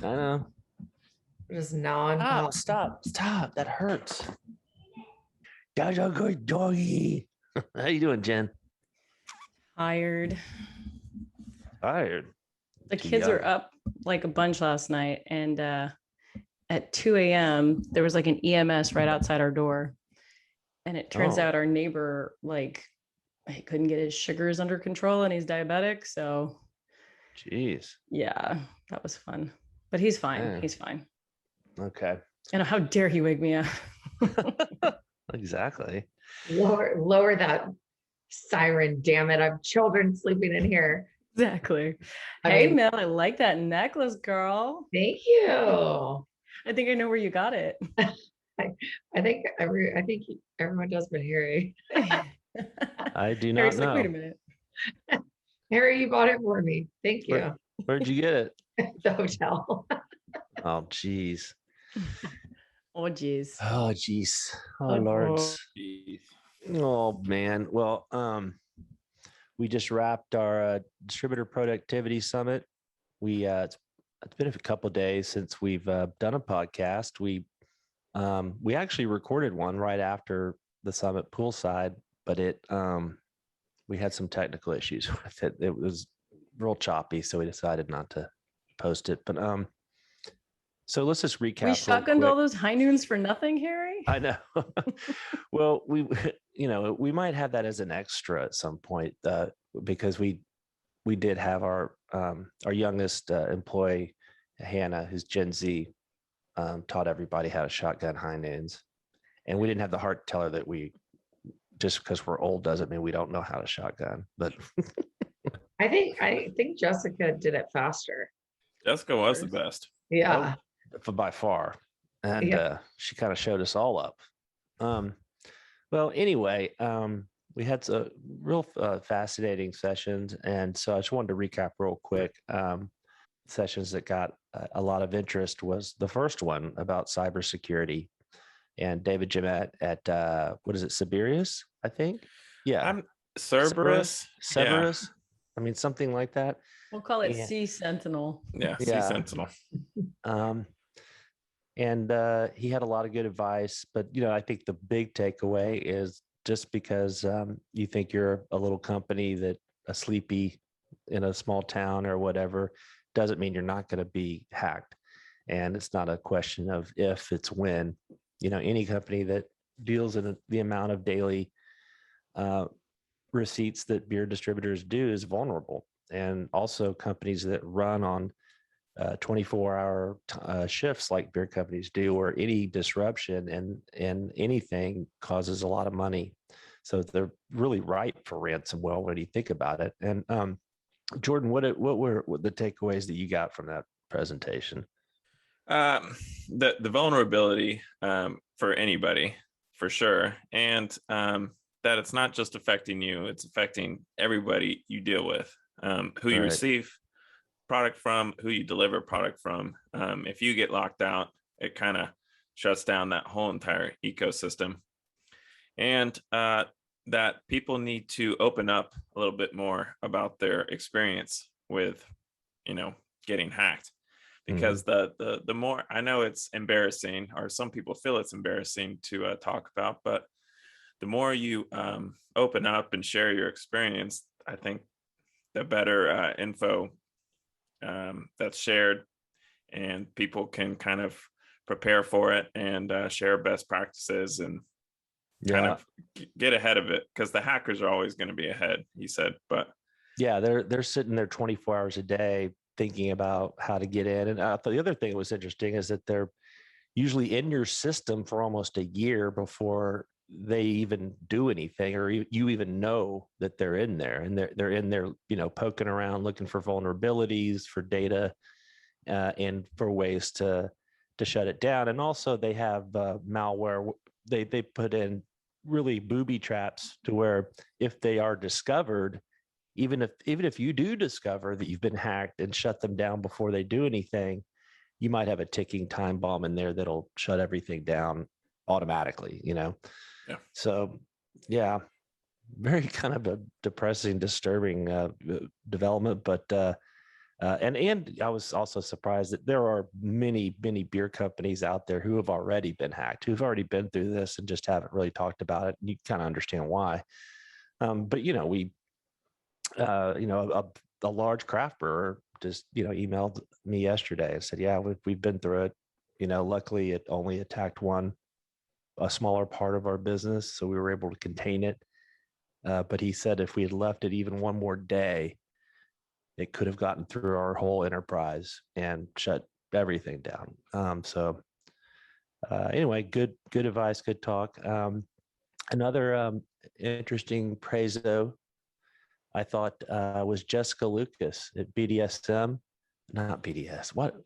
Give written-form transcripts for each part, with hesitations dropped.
I know. Just non. Stop. That hurts. That's a good doggy. How you doing, Jen? Tired. Tired. The kids are up like a bunch last night, and at 2 a.m. there was like an EMS right outside our door, and it turns out our neighbor he couldn't get his sugars under control, and he's diabetic. So, jeez. Yeah, that was fun, but he's fine. Yeah. He's fine. Okay. And how dare he wake me up? Exactly. Lower that siren, damn it. I have children sleeping in here. Exactly. Hey, Mel, I like that necklace, girl. Thank you. I think I know where you got it. I think everyone does, but Harry. I do not know. Wait a minute. Harry, you bought it for me. Thank you. Where'd you get it? The hotel. Oh, geez. Oh, geez. Oh, geez. Oh, Lord. Oh, man. Well, we just wrapped our distributor productivity summit. It's been a couple of days since we've done a podcast. We actually recorded one right after the summit poolside, but we had some technical issues with it. It was real choppy, so we decided not to post it. But so let's just recap. We shotgunned all those high noons for nothing, Harry. I know. Well, we might have that as an extra at some point because we did have our youngest employee, Hannah, who's Gen Z, taught everybody how to shotgun high noons, and we didn't have the heart to tell her that we just because we're old doesn't mean we don't know how to shotgun. But I think Jessica did it faster. Jessica was the best. Yeah. By far. And she kind of showed us all up. Well, anyway, we had some real fascinating sessions. And so I just wanted to recap real quick. Sessions that got a lot of interest was the first one about cybersecurity. And David Jemet at what is it, Siberius, I think? Yeah. Cerberus. Yeah. I mean, something like that. We'll call it Sea Sentinel. Yeah, Sea Sentinel. And he had a lot of good advice, but I think the big takeaway is just because you think you're a little company that a sleepy in a small town or whatever, doesn't mean you're not going to be hacked. And it's not a question of if, it's when. Any company that deals in the amount of daily receipts that beer distributors do is vulnerable. And also companies that run on 24-hour shifts like beer companies do, or any disruption and anything causes a lot of money. So they're really ripe for ransomware when you think about it. And Jordan, what were the takeaways that you got from that presentation? The vulnerability for anybody, for sure. And that it's not just affecting you, it's affecting everybody you deal with, who you receive product from, who you deliver product from. If you get locked out, it kind of shuts down that whole entire ecosystem. And that people need to open up a little bit more about their experience with, getting hacked. Because the more, I know it's embarrassing, or some people feel it's embarrassing to talk about, but the more you open up and share your experience, I think the better info that's shared, and people can kind of prepare for it and share best practices and kind of get ahead of it, because the hackers are always going to be ahead, he said. But yeah, they're sitting there 24 hours a day thinking about how to get in. And I thought the other thing that was interesting is that they're usually in your system for almost a year before they even do anything, or you even know that they're in there, and they're in there, poking around, looking for vulnerabilities, for data, and for ways to shut it down. And also they have malware. They put in really booby traps to where if they are discovered, even if you do discover that you've been hacked and shut them down before they do anything, you might have a ticking time bomb in there that'll shut everything down automatically, Yeah. So, yeah, very kind of a depressing, disturbing development. But And I was also surprised that there are many beer companies out there who have already been hacked, who've already been through this and just haven't really talked about it. And you kind of understand why. But we, a large craft brewer just emailed me yesterday and said, yeah, we've been through it. Luckily it only attacked a smaller part of our business, so we were able to contain it. But he said if we had left it even one more day, it could have gotten through our whole enterprise and shut everything down. Anyway, good advice, good talk. Another interesting prezo I thought was Jessica Lucas at BDSM, not BDS. What?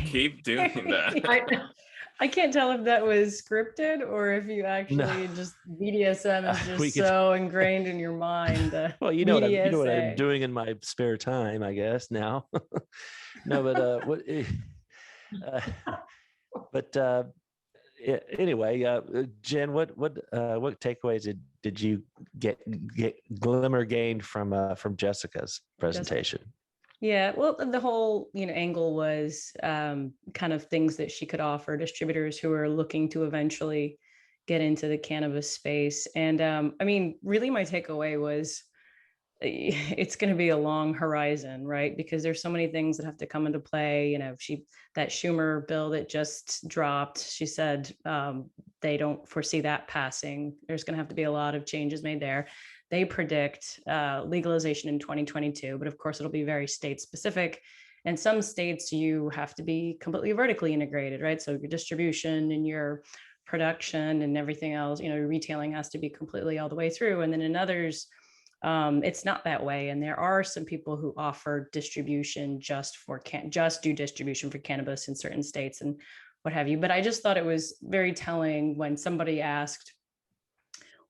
Keep doing that. I can't tell if that was scripted or if you actually just BDSM is just so ingrained in your mind. Well, you know what I'm doing in my spare time, I guess now. No, but anyway, Jen, what takeaways did you get glimmer gained from Jessica's presentation? Yeah, well, the whole angle was kind of things that she could offer distributors who are looking to eventually get into the cannabis space. And I mean, really, my takeaway was it's going to be a long horizon, right? Because there's so many things that have to come into play. That Schumer bill that just dropped, she said they don't foresee that passing. There's going to have to be a lot of changes made there. They predict legalization in 2022, but of course it'll be very state specific. And some states you have to be completely vertically integrated, right? So your distribution and your production and everything else, retailing has to be completely all the way through. And then in others, it's not that way. And there are some people who offer distribution just do distribution for cannabis in certain states and what have you. But I just thought it was very telling when somebody asked,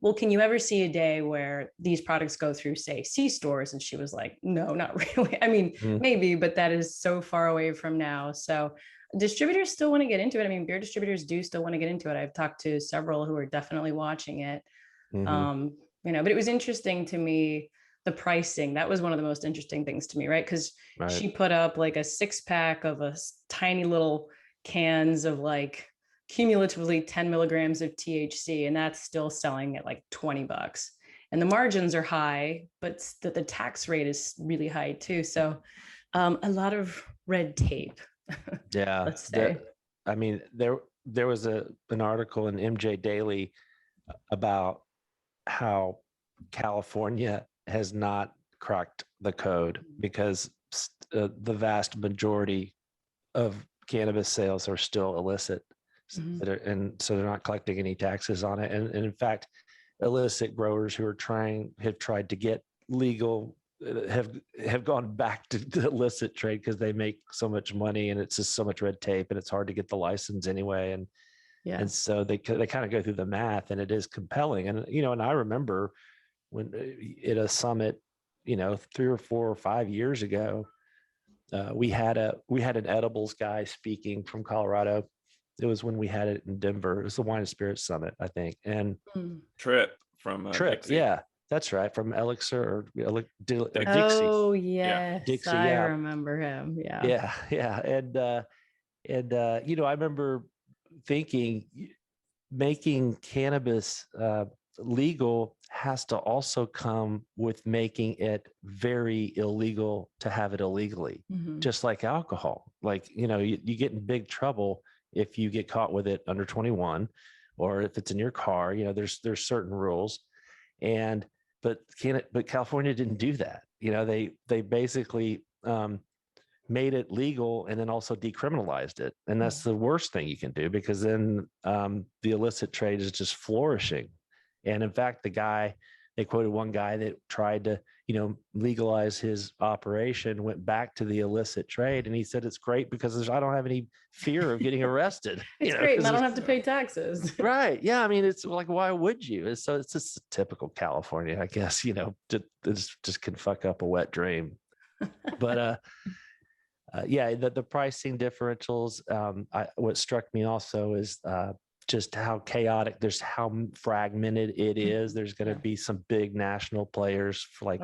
well, can you ever see a day where these products go through, say, C-stores? And she was like, no, not really. I mean, maybe, but that is so far away from now. So distributors still want to get into it. I mean, beer distributors do still want to get into it. I've talked to several who are definitely watching it. But it was interesting to me, the pricing. That was one of the most interesting things to me, right? Because she put up like a 6-pack of a tiny little cans of like cumulatively 10 milligrams of THC, and that's still selling at like $20. And the margins are high, but the tax rate is really high too. So a lot of red tape. Yeah. Let's say. I mean, there was an article in MJ Daily about how California has not cracked the code because the vast majority of cannabis sales are still illicit. And so they're not collecting any taxes on it. And in fact, illicit growers who have tried to get legal have gone back to the illicit trade because they make so much money and it's just so much red tape and it's hard to get the license anyway. And so they kind of go through the math, and it is compelling. And and I remember when at a summit, 3 or 4 or 5 years ago, we had an edibles guy speaking from Colorado. It was when we had it in Denver. It was the Wine and Spirits Summit, I think. And Trip from Dixie. Yeah, that's right, from Elixir or Dixie. Oh yes, Dixie, I remember him. Yeah. And I remember thinking making cannabis legal has to also come with making it very illegal to have it illegally, just like alcohol. Like, you get in big trouble if you get caught with it under 21, or if it's in your car. There's certain rules, but California didn't do that. They basically made it legal and then also decriminalized it, and that's the worst thing you can do, because then the illicit trade is just flourishing. And in fact, they quoted one guy that tried to legalize his operation, went back to the illicit trade, and he said it's great because I don't have any fear of getting arrested. It's great, and I don't have to pay taxes. Right? Yeah. I mean, it's like, why would you? So it's just typical California, I guess. Just can fuck up a wet dream. But the pricing differentials. What struck me also is just how chaotic, how fragmented it is. There's going to be some big national players for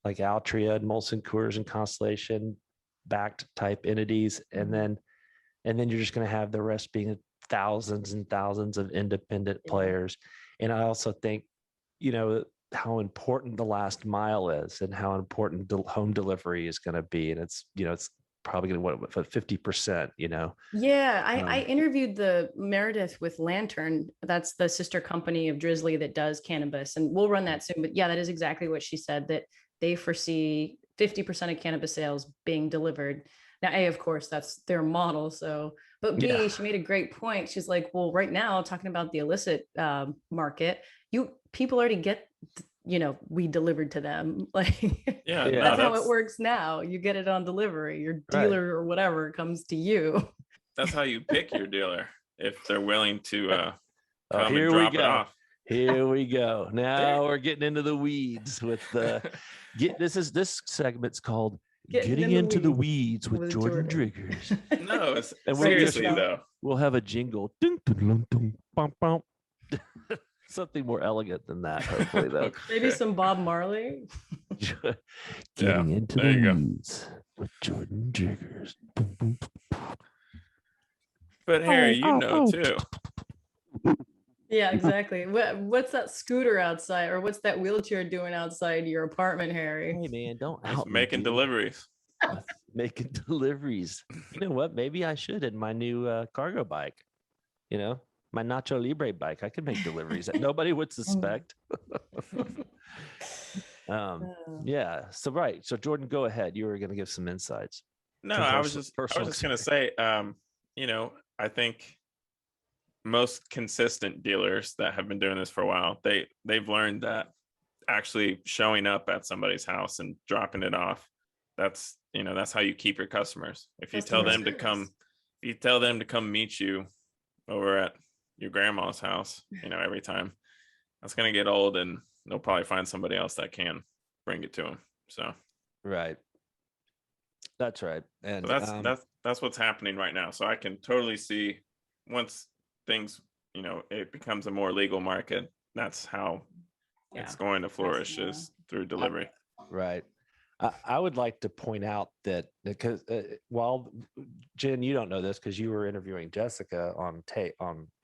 like Altria, Molson Coors, and Constellation backed type entities, and then you're just going to have the rest being thousands and thousands of independent players. And I also think, how important the last mile is and how important home delivery is going to be. And it's, it's probably going to, what, 50%, Yeah, I interviewed the Meredith with Lantern. That's the sister company of Drizzly that does cannabis. And we'll run that soon. But yeah, that is exactly what she said, that they foresee 50% of cannabis sales being delivered. Now, A, of course, that's their model. So, but B, she made a great point. She's like, well, right now, talking about the illicit market, people already get, weed delivered to them. Like, that's how it works now. You get it on delivery. Your dealer or whatever comes to you. That's how you pick your dealer, if they're willing to come here and drop we go. it off. Here we go. Now we're getting into the weeds with the this segment's called Getting into the Weeds with Jordan Driggers. No, it's seriously though. We'll have a jingle. Ding, ding, ding, bum, bum. Something more elegant than that, hopefully, though. Maybe some Bob Marley. Getting into the weeds with Jordan Driggers. But Harry, too. Yeah, exactly. What's that scooter outside, or what's that wheelchair doing outside your apartment, Harry? Hey man, don't making deliveries. Making deliveries. You know what? Maybe I should in my new cargo bike. My Nacho Libre bike. I could make deliveries that nobody would suspect. Yeah. So right. So Jordan, go ahead. You were going to give some insights. No, I was just going to say, I think most consistent dealers that have been doing this for a while, they've learned that actually showing up at somebody's house and dropping it off, that's how you keep your customers. If you tell them to come meet you over at your grandma's house, every time, that's going to get old, and they'll probably find somebody else that can bring it to them. So right, that's right. And so that's what's happening right now. So I can totally see, once things, it becomes a more legal market, that's how it's going to flourish, is through delivery. Right. I would like to point out that because while Jen, you don't know this because you were interviewing Jessica on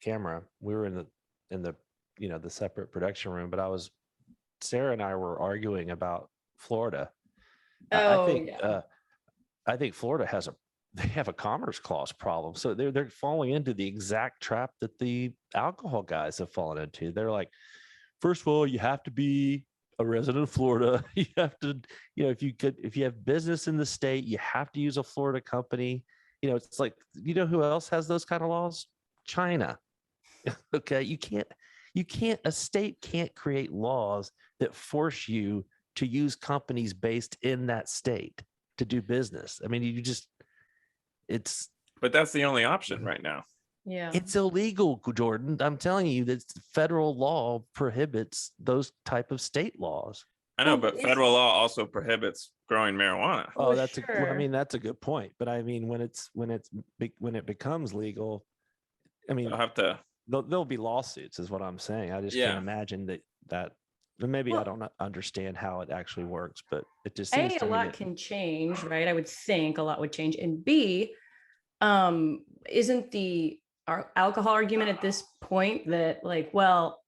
camera. We were in the the separate production room, but Sarah and I were arguing about Florida. I think Florida have a commerce clause problem. So they're falling into the exact trap that the alcohol guys have fallen into. They're like, first of all, you have to be a resident of Florida. You have to, if you have business in the state, you have to use a Florida company. It's like, who else has those kind of laws? China. Okay. A state can't create laws that force you to use companies based in that state to do business. I mean, but that's the only option right now. Yeah, it's illegal, Jordan. I'm telling you that federal law prohibits those type of state laws. I know, but federal law also prohibits growing marijuana. Oh, that's that's a good point. But I mean, when it becomes legal, I mean, there'll be lawsuits, is what I'm saying. I just can't imagine that. Maybe I don't understand how it actually works, but it just seems a lot can change, right? I would think a lot would change, and B, isn't our alcohol argument at this point that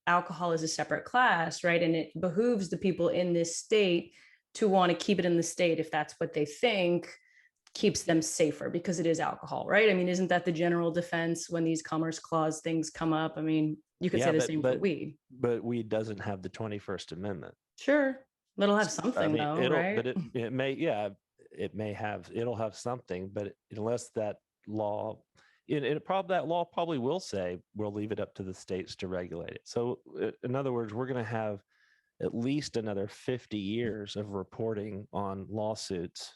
alcohol is a separate class, right? And it behooves the people in this state to want to keep it in the state if that's what they think keeps them safer, because it is alcohol, right? I mean, isn't that the general defense when these commerce clause things come up? I mean, you could say the same for weed. But weed doesn't have the 21st Amendment. Sure. It'll have something right? But it'll have something, but unless that law, that law probably will say we'll leave it up to the states to regulate it. So in other words, we're going to have at least another 50 years of reporting on lawsuits.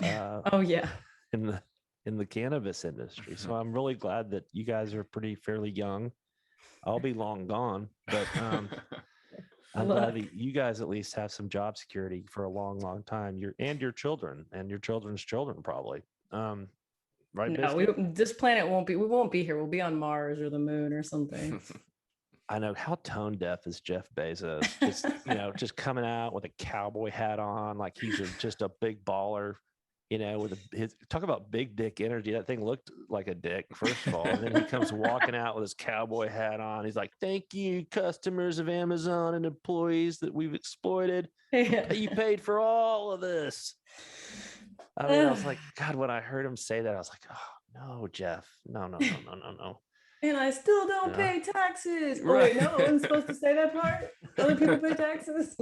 In the cannabis industry. So I'm really glad that you guys are fairly young. I'll be long gone, but I'm glad that you guys at least have some job security for a long, long time. Your children and your children's children probably. Right? No, this planet we won't be here. We'll be on Mars or the moon or something. I know, how tone deaf is Jeff Bezos? Just, just coming out with a cowboy hat on, like he's just a big baller, with his talk about big dick energy. That thing looked like a dick, first of all. And then he comes walking out with his cowboy hat on. He's like, "Thank you, customers of Amazon and employees that we've exploited. You paid for all of this." I mean, I was like, God, when I heard him say that, I was like, oh, no, Jeff. No. And I still don't Yeah. pay taxes. Oh, Right. wait, no, I wasn't supposed to say that part. Other people pay taxes.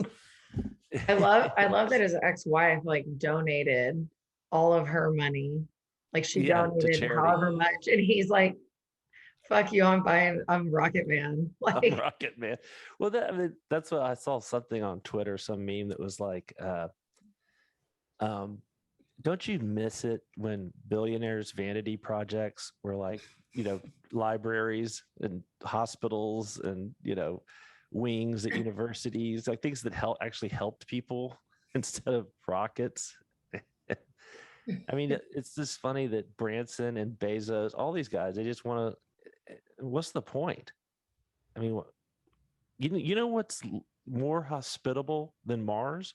I love that his ex-wife like donated all of her money. Like she Yeah, to donated charity. however much. And he's like, fuck you, I'm Rocket Man. Like Rocket Man. Well, that's what I saw, something on Twitter, some meme that was like, don't you miss it when billionaires' vanity projects were like, libraries and hospitals and, wings at universities, like things that actually helped people instead of rockets? I mean, it's just funny that Branson and Bezos, all these guys, they just want to, what's the point? I mean, you know what's more hospitable than Mars?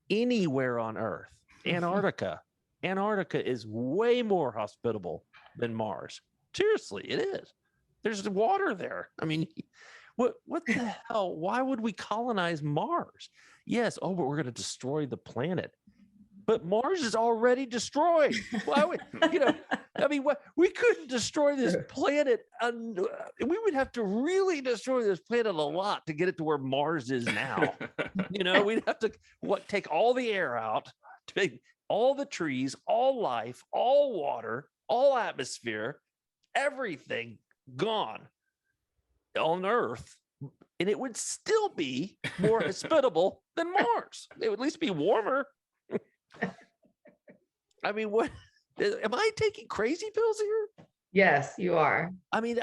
Anywhere on Earth. Antarctica. Antarctica is way more hospitable than Mars. Seriously, it is. There's water there. I mean, what the hell? Why would we colonize Mars? Yes, but we're going to destroy the planet. But Mars is already destroyed. Why would, I mean, we couldn't destroy this planet. We would have to really destroy this planet a lot to get it to where Mars is now. We'd have to take all the air out, take all the trees, all life, all water, all atmosphere, everything gone on Earth, and it would still be more hospitable than Mars. It would at least be warmer. I mean, what am I taking crazy pills here? yes, you are. I mean,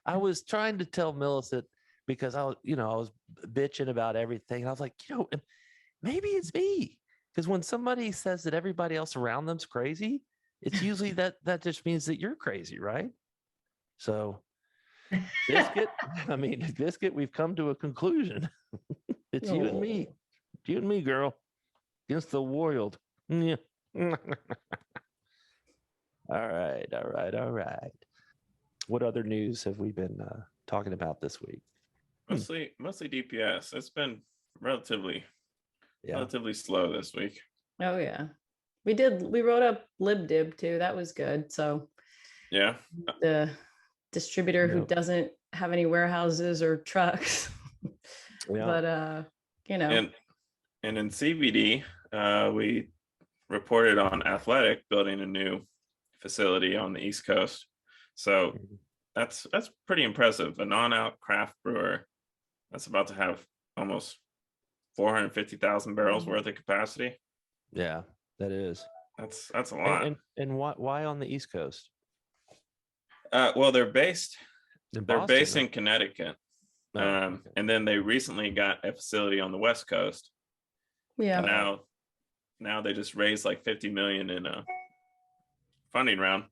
I was trying to tell Millicent, because I was bitching about everything. I was like, maybe it's me. Because when somebody says that everybody else around them's crazy, it's usually that just means that you're crazy, right? So, Biscuit, we've come to a conclusion. It's you and me. You and me, girl. Against the world. Yeah. All right. What other news have we been talking about this week? Mostly DPS. It's been relatively slow this week. Oh yeah. We wrote up libdib too. That was good. So yeah, the distributor who doesn't have any warehouses or trucks. But and in CBD, we reported on Athletic building a new facility on the East Coast. So that's pretty impressive. A non-out craft brewer that's about to have almost 450,000 barrels worth of capacity. Yeah, that is. That's a lot. And why on the East Coast? Well, they're based Boston, in Connecticut. Okay. And then they recently got a facility on the West Coast. Yeah. And now they just raised like 50 million in a funding round.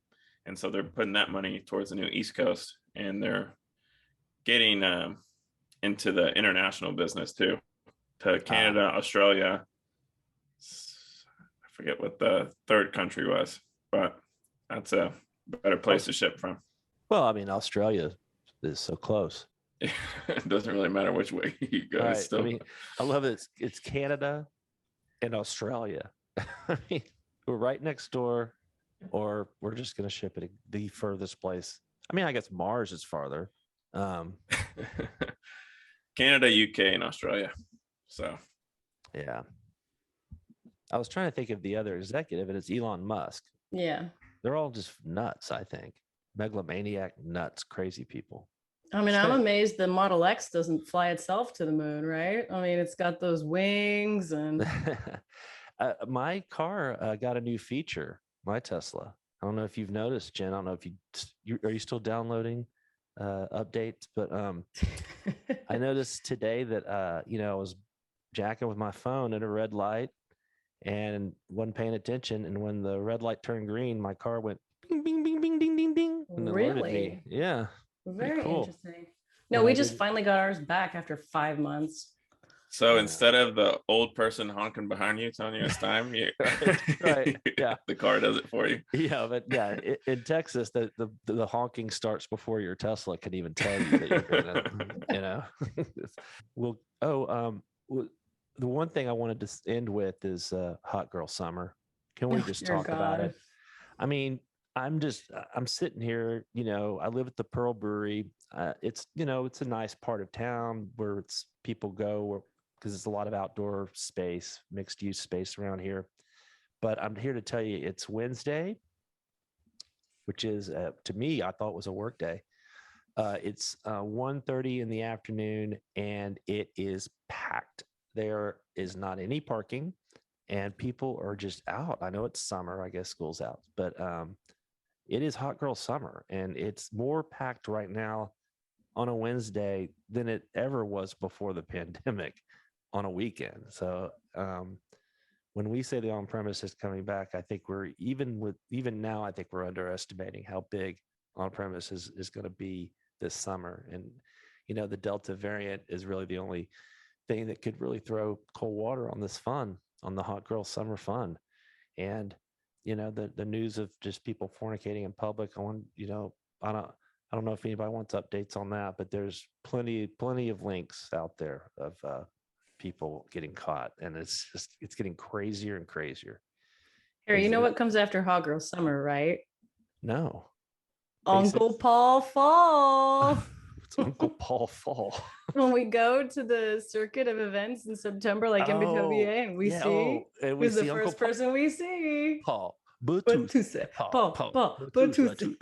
And so they're putting that money towards the new East Coast, and they're getting into the international business too, to Canada, Australia. I forget what the third country was, but that's a better place to ship from. Well, I mean, Australia is so close. It doesn't really matter which way you go. Right. Still. I mean, I love it. It's Canada and Australia. I mean, we're right next door, or we're just going to ship it the furthest place. I mean, I guess Mars is farther. Canada, UK, and Australia. So, yeah. I was trying to think of the other executive, and it's Elon Musk. Yeah. They're all just nuts, I think. Megalomaniac, nuts, crazy people. I mean, I'm amazed the Model X doesn't fly itself to the moon, right? I mean, it's got those wings and my car got a new feature, my Tesla. I don't know if you've noticed, Jen. I don't know if you are you still downloading updates, but I noticed today that I was jacking with my phone at a red light and wasn't paying attention, and when the red light turned green, my car went bing bing bing bing ding ding ding. And alerted me. Really? Yeah. Very cool. interesting. No, when we I just did- finally got ours back after 5 months. So Yeah. instead of the old person honking behind you telling you it's time, you Right, yeah. the car does it for you. Yeah, but yeah, in Texas, the honking starts before your Tesla can even tell you that you're gonna, you know. Well, the one thing I wanted to end with is hot girl summer. Can we Oh, just dear talk about God. it? I mean, I'm sitting here, you know, I live at the Pearl Brewery. It's, you know, it's a nice part of town where people go because it's a lot of outdoor space, mixed use space around here. But I'm here to tell you it's Wednesday, which is to me, I thought was a work day. It's 1:30 in the afternoon and it is packed. There is not any parking and people are just out. I know it's summer, I guess school's out, but it is hot girl summer and it's more packed right now on a Wednesday than it ever was before the pandemic on a weekend. So when we say the on-premise is coming back, I think even now, I think we're underestimating how big on-premise is going to be this summer. And, you know, the Delta variant is really the only thing that could really throw cold water on this fun, on the hot girl summer fun. And, you know, the news of just people fornicating in public, I don't know if anybody wants updates on that, but there's plenty of links out there of people getting caught, and it's getting crazier and crazier. Harry, you Is know it- what comes after hot girl summer, right? No, Uncle Basics. Paul Fall. It's Uncle Paul Fall. When we go to the circuit of events in September, like MBWA, and we see and we who's the see Uncle first person we see. Paul. Batuse. Paul. Batuse.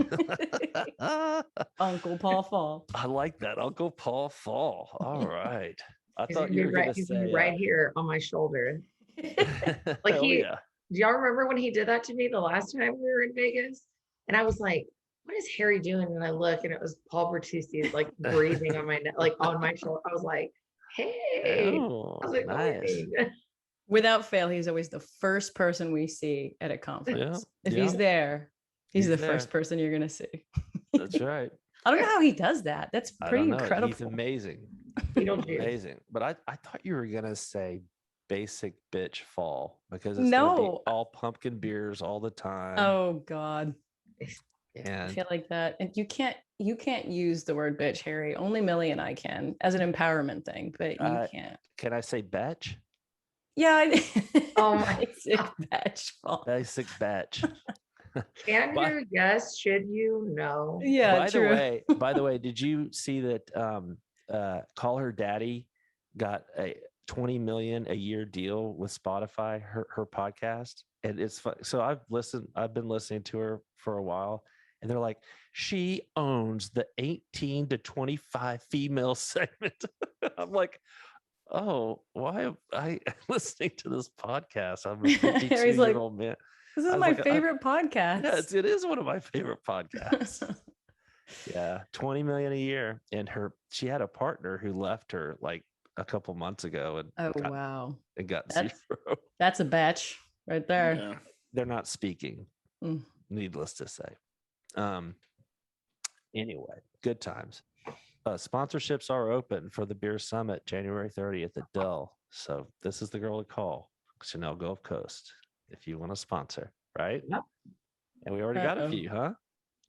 Uncle Paul Fall. I like that, Uncle Paul Fall. All right. I He's thought gonna you be were going right, to he's gonna say be right here on my shoulder. Like oh, he, yeah. do y'all remember when he did that to me the last time we were in Vegas? And I was like, what is Harry doing? And I look and it was Paul Bertucci like breathing on my neck, like on my shoulder. I was like, hey. Oh, I was like, nice. "Hey." Without fail, he's always the first person we see at a conference. If yeah. he's there, he's He's the there. first person you're gonna see. That's right. I don't know how he does that. That's I pretty don't know. incredible. He's amazing. Beetlejuice. Amazing. But I thought you were gonna say basic bitch fall because it's gonna be No. all pumpkin beers all the time. Oh God. I And feel like that. And you can't use the word bitch, Harry. Only Millie and I can as an empowerment thing, but you can't. can I say batch? Yeah. Oh my basic God. batch fall. Basic batch. Can By- you? Yes. Should you? No. Yeah, by true. by the way, did you see that Call Her Daddy got a 20 million a year deal with Spotify, her podcast? And it's fun. So I've been listening to her for a while, and they're like, she owns the 18 to 25 female segment. I'm like, oh, why am I listening to this podcast? I'm a Harry's 52-year-old man. This I is was my like, favorite podcast. Yeah, it is one of my favorite podcasts. Yeah, 20 million a year. And she had a partner who left her like a couple months ago and Oh wow. got That's- zero. That's a batch right there. Yeah. They're not speaking, Mm. needless to say. Anyway, good times. Sponsorships are open for the Beer Summit January 30th at Dell. So this is the girl to call, Chanel Gulf Coast, if you want to sponsor, right? Yep. And we already got a Uh-oh. few, huh?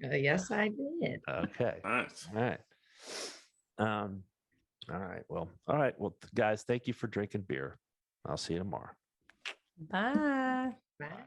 Yes, I did. Okay. Nice. All right. All right. Well, guys, thank you for drinking beer. I'll see you tomorrow. Bye. Bye.